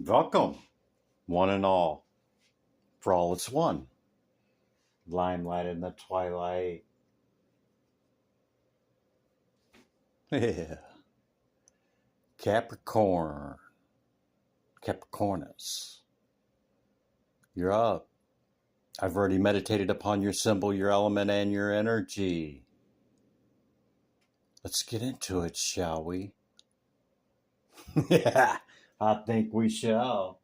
Welcome, one and all, for all it's one. Limelight in the twilight. Yeah. Capricorn. Capricornus. You're up. I've already meditated upon your symbol, your element, and your energy. Let's get into it, shall we? Yeah, I think we shall.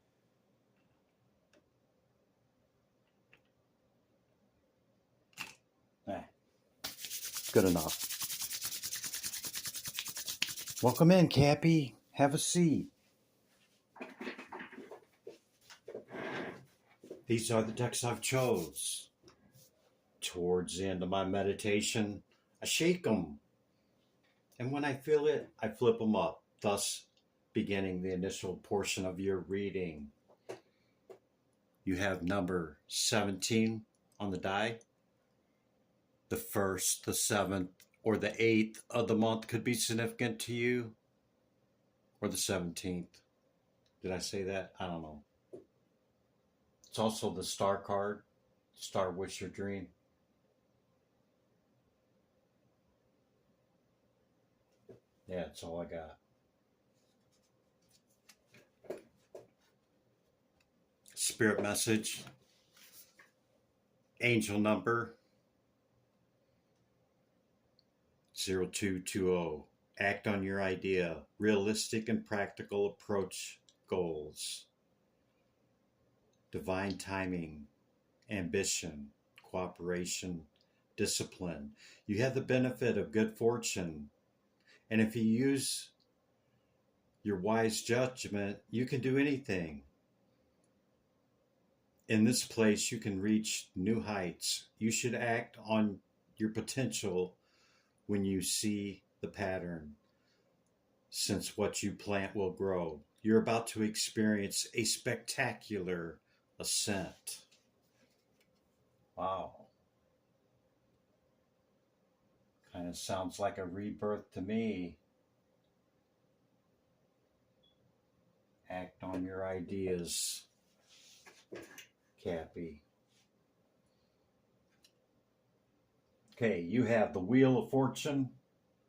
Good enough. Welcome in, Cappi. Have a seat. These are the decks I've chose. Towards the end of my meditation, I shake them. And when I feel it, I flip them up, thus beginning the initial portion of your reading. You have number 17 on the die. The 1st, the 7th, or the 8th of the month could be significant to you. Or the 17th. Did I say that? I don't know. It's also the star card. Star Wish Your Dream. Yeah, that's all I got. Spirit message. Angel number 0220. Act on your idea. Realistic and practical approach goals. Divine timing. Ambition. Cooperation. Discipline. You have the benefit of good fortune. And if you use your wise judgment, you can do anything. In this place, you can reach new heights. You should act on your potential when you see the pattern, since what you plant will grow. You're about to experience a spectacular ascent. Wow. Kind of sounds like a rebirth to me. Act on your ideas, Cappi. Okay, you have the Wheel of Fortune,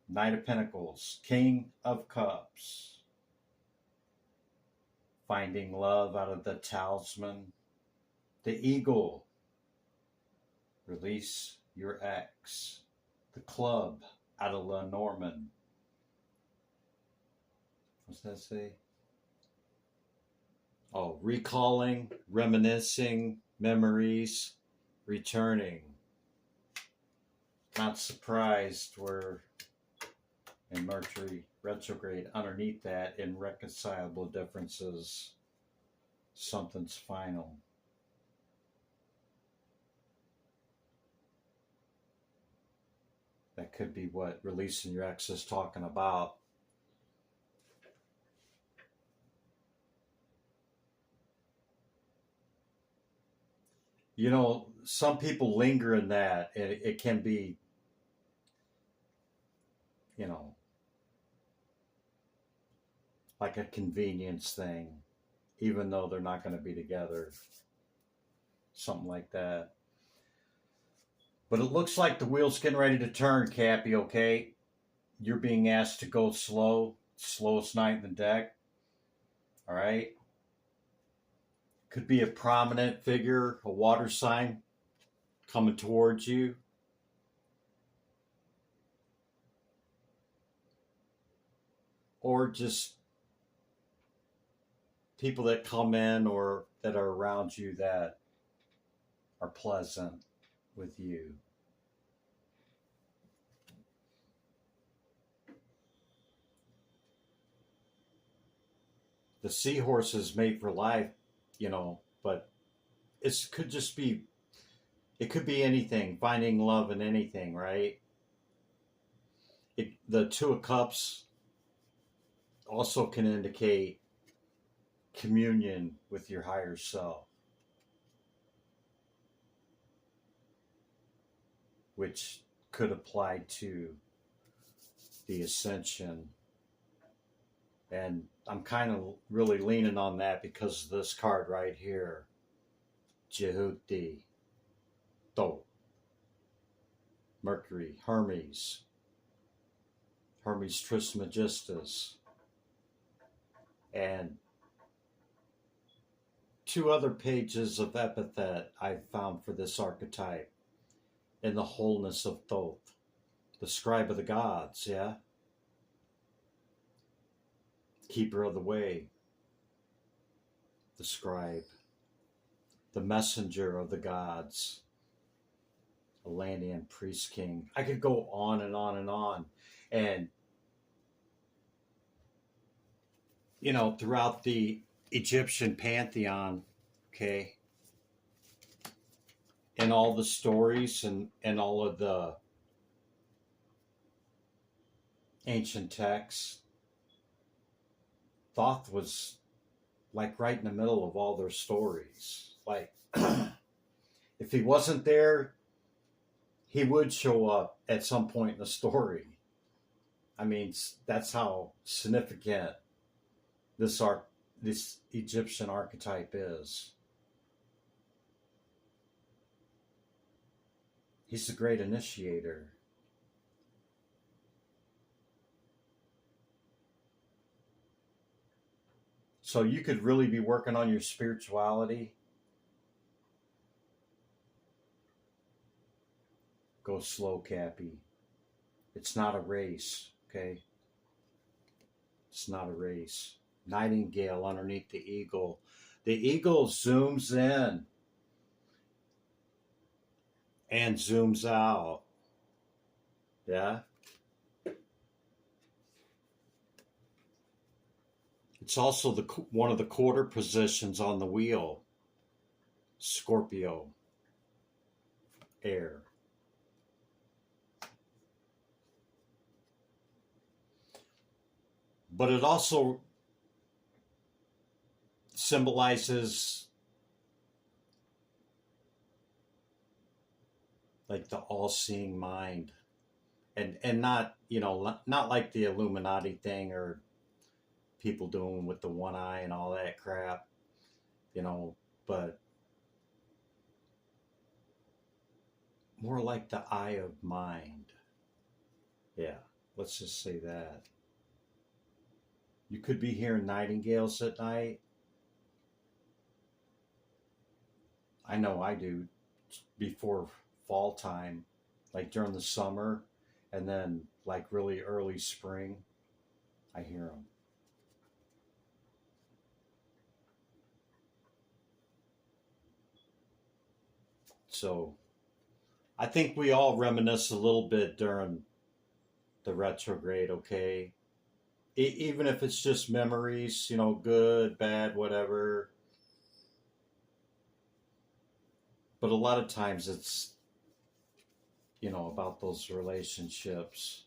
Knight of Pentacles, King of Cups. Finding love out of the Talisman. The Eagle. Release your ex. The Club out of Lenormand. What's that say? Oh, recalling, reminiscing, memories, returning. Not surprised we're in Mercury retrograde. Underneath that, irreconcilable differences. Something's final. That could be what releasing your ex is talking about. You know, some people linger in that. It can be, you know, like a convenience thing, even though they're not going to be together. Something like that. But it looks like the wheel's getting ready to turn, Cappi, okay? You're being asked to go slow. Slowest night in the deck. All right? Could be a prominent figure, a water sign coming towards you. Or just people that come in or that are around you that are pleasant with you. The seahorse is made for life, you know, but it could just be, it could be anything, finding love in anything, right? The Two of Cups also can indicate communion with your higher self, which could apply to the ascension and I'm kind of really leaning on that because of this card right here. Jehuti, Thoth, Mercury, Hermes Trismegistus, and 2 other pages of epithet I found for this archetype. In the wholeness of Thoth, the scribe of the gods, yeah? Keeper of the way, the scribe, the messenger of the gods, Atlantean priest king. I could go on and on and on. And, you know, throughout the Egyptian pantheon, okay, in all the stories and all of the ancient texts, Thoth was like right in the middle of all their stories. Like, if he wasn't there, he would show up at some point in the story. I mean, that's how significant this Egyptian archetype is. He's the great initiator. So you could really be working on your spirituality. Go slow, Cappi. It's not a race, okay? It's not a race. Nightingale underneath the eagle. The eagle zooms in and zooms out. Yeah? It's also one of the quarter positions on the wheel. Scorpio. Air. But it also symbolizes like the all-seeing mind. And not, you know, not like the Illuminati thing or people doing with the one eye and all that crap, you know, but more like the eye of mind. Yeah, let's just say that. You could be hearing nightingales at night. I know I do before fall time, like during the summer, and then like really early spring, I hear them. So I think we all reminisce a little bit during the retrograde, okay? Even if it's just memories, you know, good, bad, whatever. But a lot of times it's, you know, about those relationships.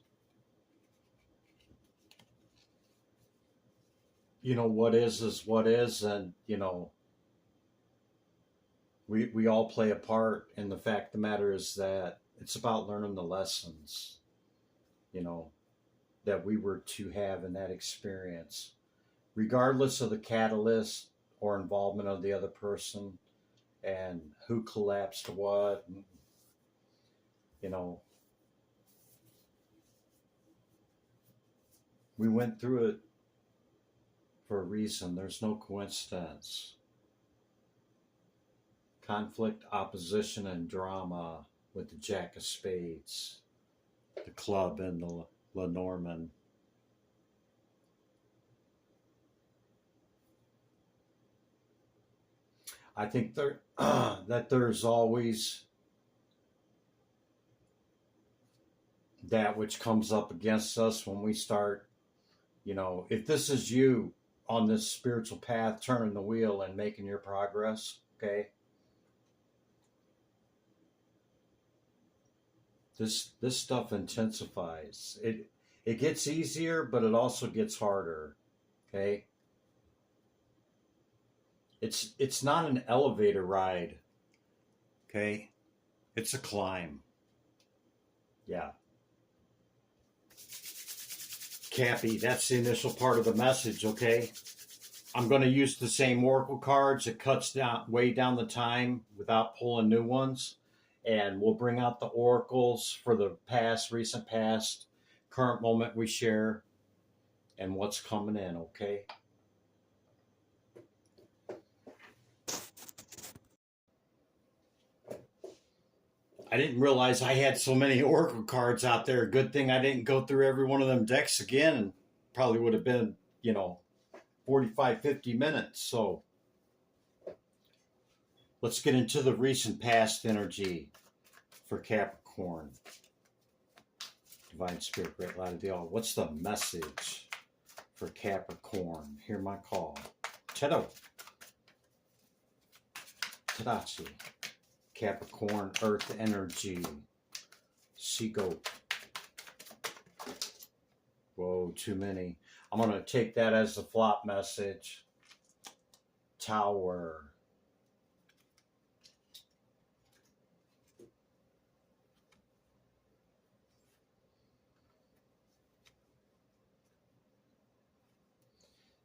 You know, what is what is, and, you know, we all play a part, and the fact of the matter is that it's about learning the lessons, you know, that we were to have in that experience, regardless of the catalyst or involvement of the other person and who collapsed what, and, you know, we went through it for a reason. There's no coincidence. Conflict, opposition, and drama with the Jack of Spades, the club, and the Lenormand. I think that there's always that which comes up against us when we start, you know, if this is you on this spiritual path, turning the wheel and making your progress, okay? This stuff intensifies. It gets easier, but it also gets harder, okay? It's not an elevator ride, okay? It's a climb. Yeah. Cappi. That's the initial part of the message, okay? I'm going to use the same oracle cards. It cuts down way down the time without pulling new ones. And we'll bring out the oracles for the past, recent past, current moment we share, and what's coming in, okay? I didn't realize I had so many oracle cards out there. Good thing I didn't go through every one of them decks again, and probably would have been, 45, 50 minutes. So let's get into the recent past energy for Capricorn. Divine Spirit, Great Light of the All. What's the message for Capricorn? Hear my call. Tedo. Tadachi. Capricorn, Earth energy. Sea goat. Whoa, too many. I'm going to take that as the flop message. Tower.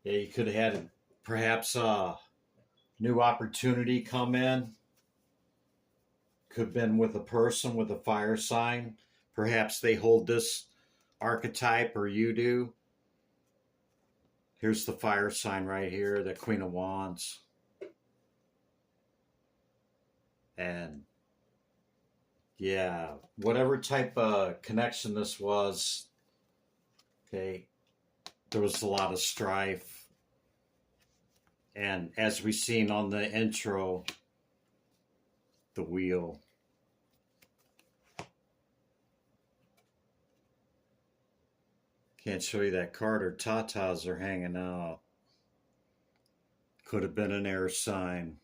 Yeah, you could have had perhaps a new opportunity come in. Could have been with a person with a fire sign. Perhaps they hold this archetype, or you do. Here's the fire sign right here, the Queen of Wands. And yeah, whatever type of connection this was, okay, there was a lot of strife. And as we seen on the intro, the wheel. Can't show you that card, or tatas are hanging out. Could have been an air sign.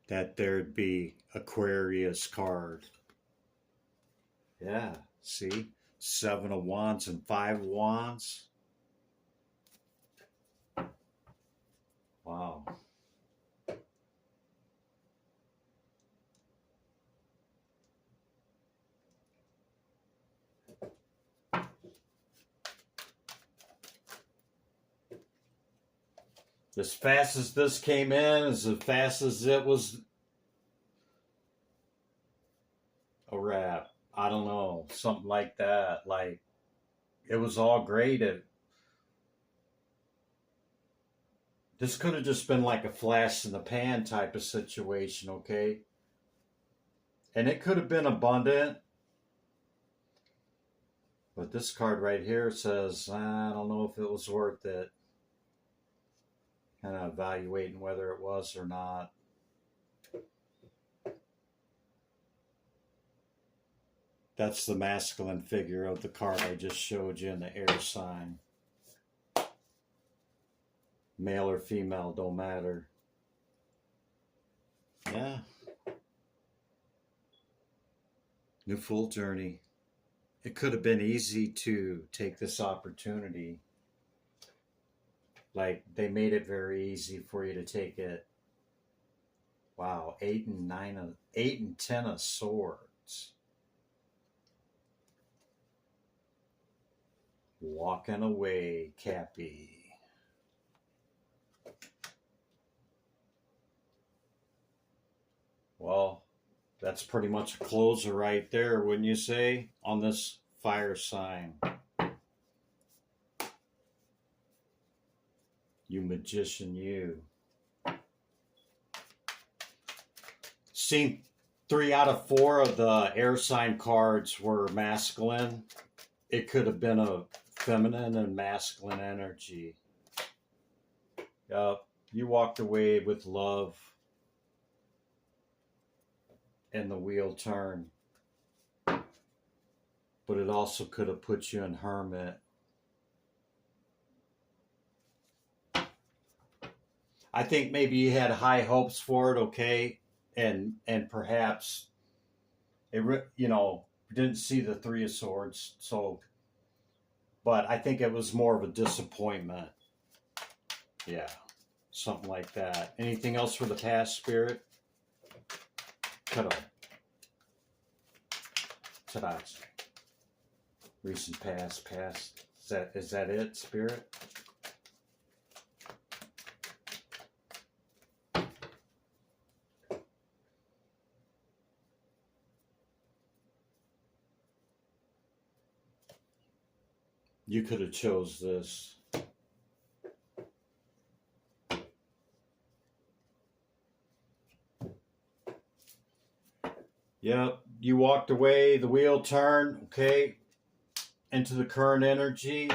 That there'd be Aquarius card. Yeah, see? 7 of Wands and 5 of Wands. Wow. As fast as this came in, as fast as it was a wrap. I don't know, something like that. Like, it was all great. This could have just been like a flash in the pan type of situation, okay? And it could have been abundant. But this card right here says, I don't know if it was worth it. Kind of evaluating whether it was or not. That's the masculine figure of the card I just showed you in the air sign. Male or female, don't matter. Yeah. New Fool journey. It could have been easy to take this opportunity. Like, they made it very easy for you to take it. Wow, 8 and 10 of swords. Walking away, Cappi. Well, that's pretty much a closer right there, wouldn't you say, on this fire sign? You magician, you. Seen 3 out of 4 of the air sign cards were masculine. It could have been a feminine and masculine energy. Yep, you walked away with love. And the wheel turned. But it also could have put you in hermit. I think maybe you had high hopes for it, okay? And perhaps it, didn't see the 3 of swords, so, but I think it was more of a disappointment. Yeah, something like that. Anything else for the past, Spirit? Cut off. Tadachi. Recent past. Is that it, Spirit? You could have chose this. Yep, you walked away, the wheel turned, okay, into the current energy.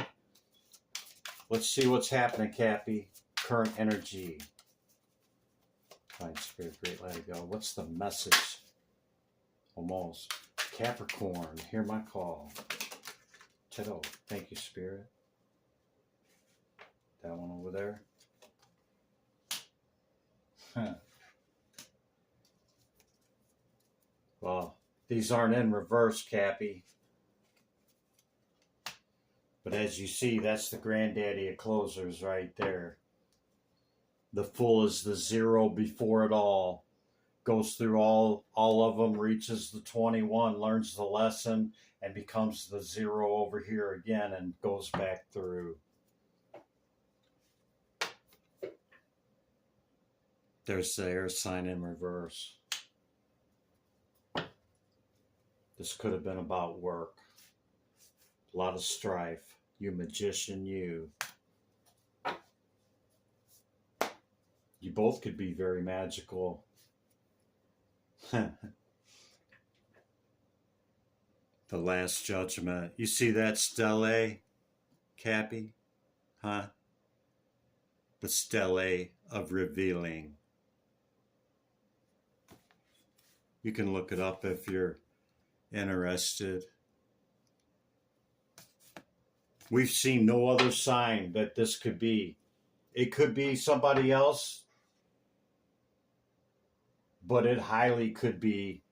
Let's see what's happening, Cappi. Current energy. Fine, Spirit, great, let it go. What's the message? Almost. Capricorn, hear my call. Tarot, thank you, Spirit. That one over there. Huh. Well, these aren't in reverse, Cappi. But as you see, that's the granddaddy of closers right there. The Fool is the zero before it all. Goes through all of them, reaches the 21, learns the lesson, and becomes the zero over here again and goes back through. There's the air sign in reverse. This could have been about work. A lot of strife. You magician, you. You both could be very magical. The Last Judgment. You see that stele, Cappi? Huh? The stele of revealing. You can look it up if you're interested. We've seen no other sign that this could be. It could be somebody else, but it highly could be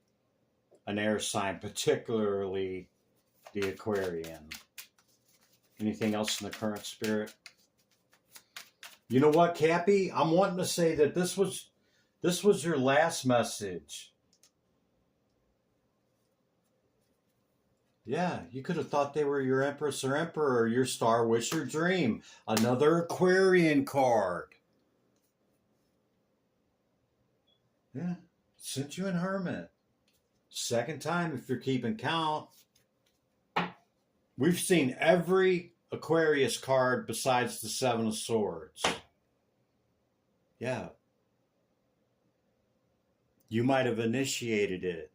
an air sign, particularly the Aquarian. Anything else in the current, Spirit? You know what, Cappi? I'm wanting to say that this was your last message. Yeah, you could have thought they were your Empress or Emperor, your Star Wish or Dream. Another Aquarian card. Yeah, sent you in Hermit. Second time if you're keeping count. We've seen every Aquarius card besides the Seven of Swords. Yeah. You might have initiated it.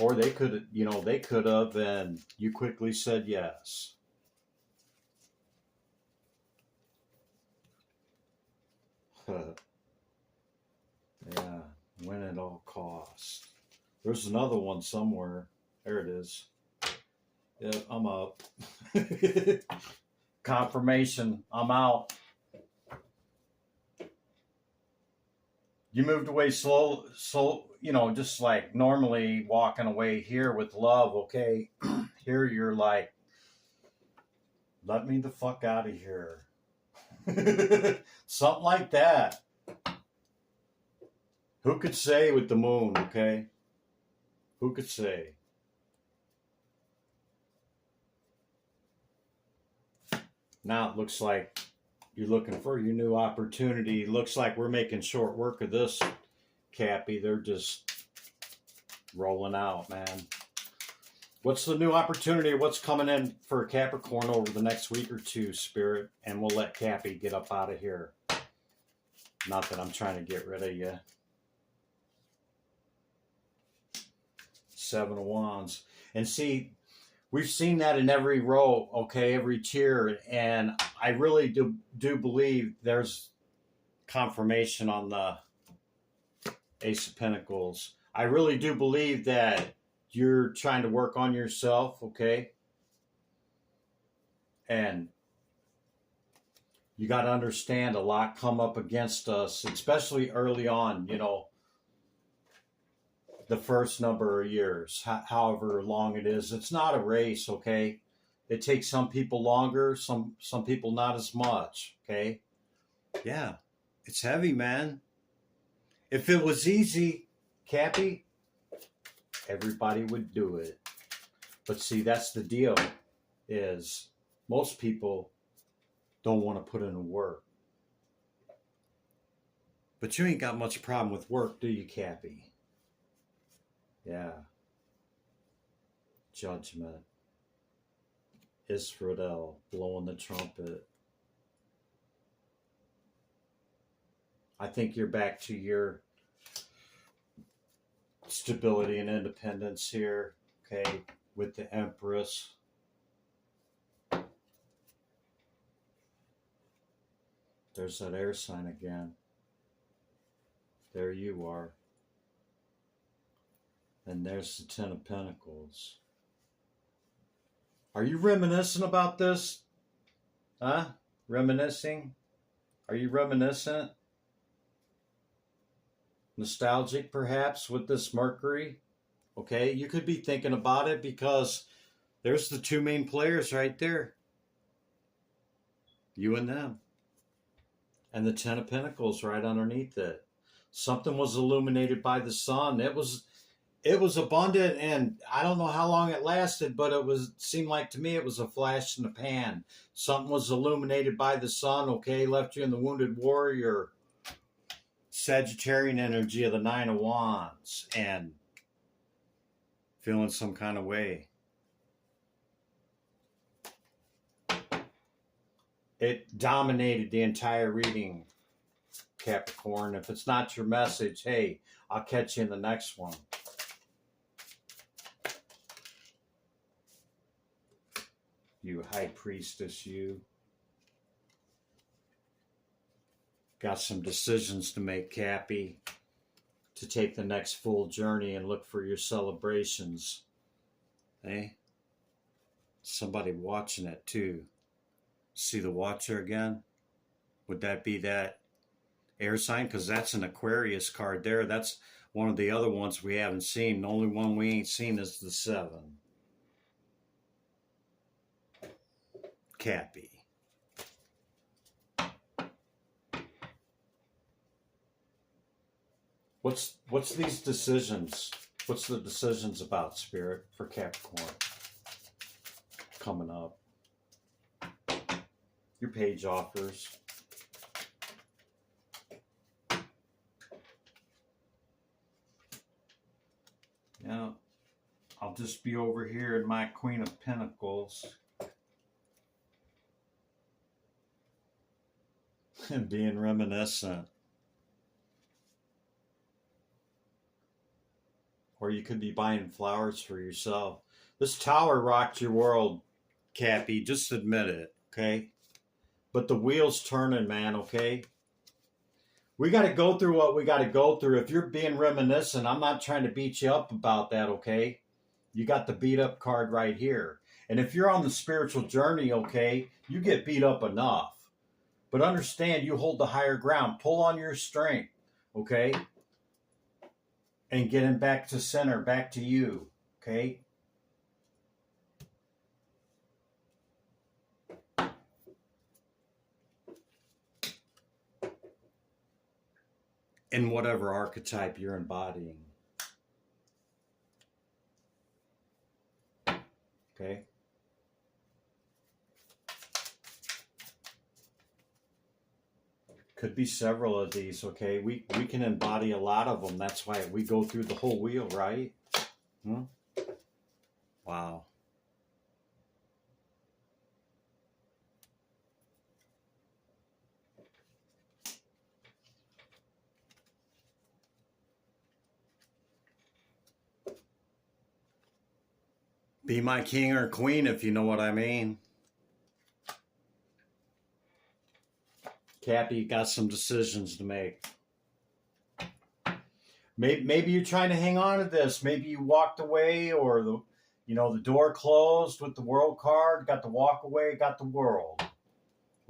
Or they could, have, and you quickly said yes. Yeah, win at all costs. There's another one somewhere. There it is. Yeah, I'm up. Confirmation, I'm out. You moved away slow, just like normally walking away here with love, okay? Here you're like, let me the fuck out of here. Something like that. Who could say with the moon, okay? Who could say? Now it looks like you're looking for your new opportunity. Looks like we're making short work of this, Cappi. They're just rolling out, man. What's the new opportunity? What's coming in for Capricorn over the next week or two, Spirit? And we'll let Cappi get up out of here. Not that I'm trying to get rid of you. Seven of Wands. And see, we've seen that in every row, okay, every tier. And I really do believe there's confirmation on the Ace of Pentacles. I really do believe that you're trying to work on yourself, okay? And you got to understand a lot come up against us, especially early on, the first number of years, however long it is. It's not a race, okay? It takes some people longer, some people not as much, okay? Yeah, it's heavy, man. If it was easy, Cappi, Everybody would do it. But see, that's the deal, is most people don't want to put in the work. But you ain't got much problem with work, do you, Cappi? Yeah. Judgment. Israel blowing the trumpet. I think you're back to your stability and independence here, okay, with the Empress. There's that air sign again. There you are. And there's the Ten of Pentacles. Are you reminiscent about this? Huh? Reminiscing? Are you reminiscent? Nostalgic, perhaps, with this Mercury? Okay, you could be thinking about it because there's the two main players right there. You and them. And the Ten of Pentacles right underneath it. Something was illuminated by the sun. It was abundant, and I don't know how long it lasted, but seemed like to me it was a flash in the pan. Something was illuminated by the sun, okay, left you in the Wounded Warrior, Sagittarian energy of the Nine of Wands, and feeling some kind of way. It dominated the entire reading, Capricorn. If it's not your message, hey, I'll catch you in the next one. You high priestess, you. Got some decisions to make, Cappi, to take the next full journey and look for your celebrations. Hey? Somebody watching it too. See the Watcher again? Would that be that air sign? Because that's an Aquarius card there. That's one of the other ones we haven't seen. The only one we ain't seen is the 7. Cappi. What's these decisions? What's the decisions about, Spirit, for Capricorn coming up? Your page offers. Now, I'll just be over here in my Queen of Pentacles. And being reminiscent. Or you could be buying flowers for yourself. This tower rocked your world, Cappi. Just admit it, okay? But the wheel's turning, man, okay? We got to go through what we got to go through. If you're being reminiscent, I'm not trying to beat you up about that, okay? You got the beat up card right here. And if you're on the spiritual journey, okay, you get beat up enough. But understand, you hold the higher ground. Pull on your strength, okay? And getting back to center, back to you, okay? In whatever archetype you're embodying. Okay? Could be several of these, okay? We can embody a lot of them. That's why we go through the whole wheel, right? Wow. Be my king or queen, if you know what I mean. Cappi, you got some decisions to make. Maybe you're trying to hang on to this. Maybe you walked away, or the door closed with the World card. Got to walk away. Got the World.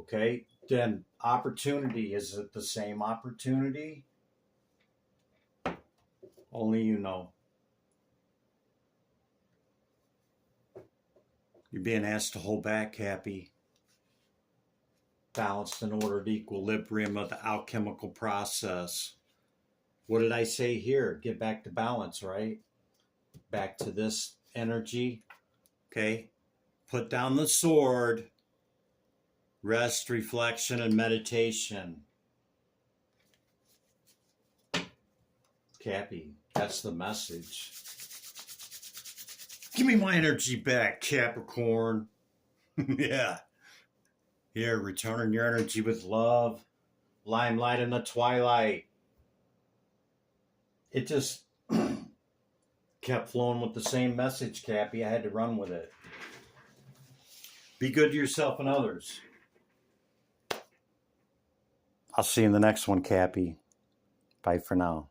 Okay. Then opportunity. Is it the same opportunity? Only you know. You're being asked to hold back, Cappi. Balanced and ordered equilibrium of the alchemical process. What did I say here? Get back to balance, right? back to this energy. Okay. Put down the sword. Rest, reflection, and meditation. Cappi, that's the message. Give me my energy back, Capricorn. Yeah. Here, returning your energy with love. Limelight in the twilight. It just kept flowing with the same message, Cappi. I had to run with it. Be good to yourself and others. I'll see you in the next one, Cappi. Bye for now.